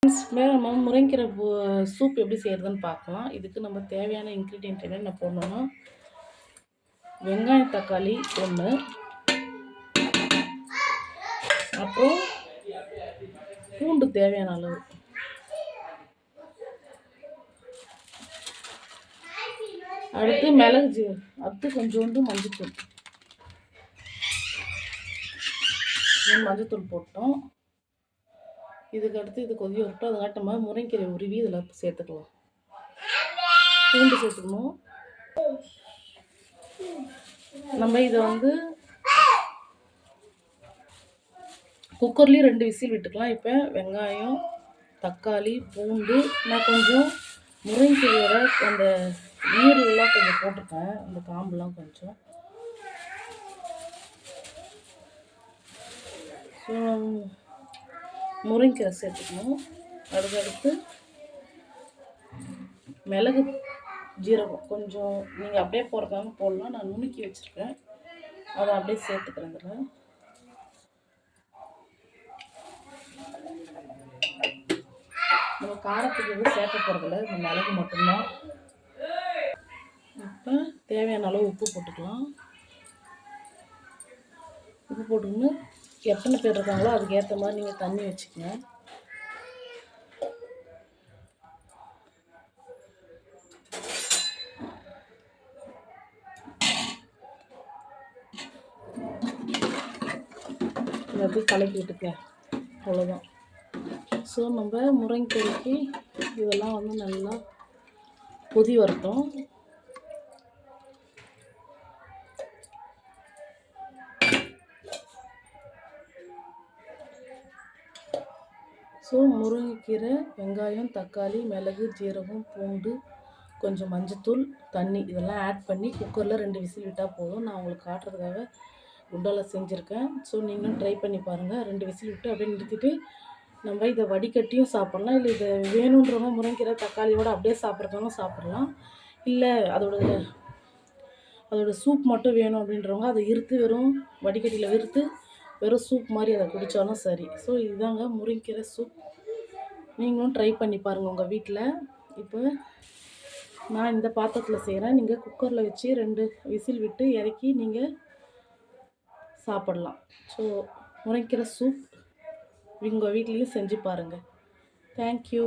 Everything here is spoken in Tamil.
நம்ம முருங்கைக்கீரை சூப் எப்படி செய்கிறதுன்னு பார்க்கலாம். இதுக்கு நம்ம தேவையான இன்க்ரீடியன்ட் என்னென்ன போடணும்னா, வெங்காயம் தக்காளி 1, அப்புறம் பூண்டு தேவையான அளவு, அடுத்து மிளகு, அடுத்து கொஞ்சோண்டு மஞ்சத்தூள் போட்டோம். இதுக்கு அடுத்து இது கொதி வரட்டும். அதுக்காட்டி நம்ம முருங்கைக்கீரை உருவி இதில் சேர்த்துக்கலாம். பூண்டு சேர்த்துக்கணும். நம்ம இதை குக்கர்லேயும் 2 விசில் விட்டுக்கலாம். இப்போ வெங்காயம் தக்காளி பூண்டு நான் கொஞ்சம் முருங்கைக்கீரையோட அந்த ஈரெல்லாம் கொஞ்சம் போட்டிருக்கேன், அந்த காம்புலாம் கொஞ்சம். ஸோ முருங்கைக்கீரை சேர்த்துக்கணும். அடுத்தடுத்து மிளகு ஜீரகம் கொஞ்சம் நீங்கள் அப்படியே போடுறதாங்க போடலாம். நான் நுணுக்கி வச்சுருக்கேன், அதை அப்படியே சேர்த்துக்கிறேன். இதில் நம்ம காரத்துக்கு எதுவும் சேர்க்க போகிறதில்ல, இந்த மிளகு மட்டும்தான். இப்போ தேவையான அளவு உப்பு போட்டுக்கலாம். உப்பு போட்டுக்கணும். எத்தனை பேர் இருக்காங்களோ அதுக்கு ஏற்ற மாதிரி நீங்கள் தண்ணி வச்சுக்கங்க. அப்படி கலக்கி விட்டுக்க, அவ்வளோதான். ஸோ நம்ம முருங்கைக்கீரைக்கு இதெல்லாம் நல்லா கொதி வரட்டும். ஸோ முருங்கைக்கீரை, வெங்காயம் தக்காளி மிளகு ஜீரகம் பூண்டு கொஞ்சம் மஞ்சத்தூள் தண்ணி இதெல்லாம் ஆட் பண்ணி குக்கரில் 2 விசில் விட்டால் போதும். நான் உங்களுக்கு காட்டுறதுக்காக குண்டாவில் செஞ்சுருக்கேன். ஸோ நீங்களும் ட்ரை பண்ணி பாருங்கள். 2 விசில் விட்டு அப்படியே நிறுத்திட்டு நம்ம இதை வடிகட்டியும் சாப்பிட்லாம். இல்லை இதை வேணுன்றவங்க முருங்கைக்கீரை தக்காளியோடு அப்படியே சாப்பிட்றவங்க சாப்பிட்லாம். இல்லை அதோட சூப் மட்டும் வேணும் அப்படின்றவங்க அதை வெறும் வடிகட்டியில் வெறும் சூப் மாதிரி அதை குடித்தாலும் சரி. ஸோ இதுதாங்க முருங்கைக்கீரை சூப். நீங்களும் ட்ரை பண்ணி பாருங்கள் உங்கள் வீட்டில். இப்போ நான் இந்த பாத்திரத்தில் செய்கிறேன். நீங்கள் குக்கரில் வச்சு 2 விசில் விட்டு இறக்கி நீங்கள் சாப்பிடலாம். ஸோ முருங்கைக்கீரை சூப் உங்கள் வீட்லேயும் செஞ்சு பாருங்கள். தேங்க்யூ.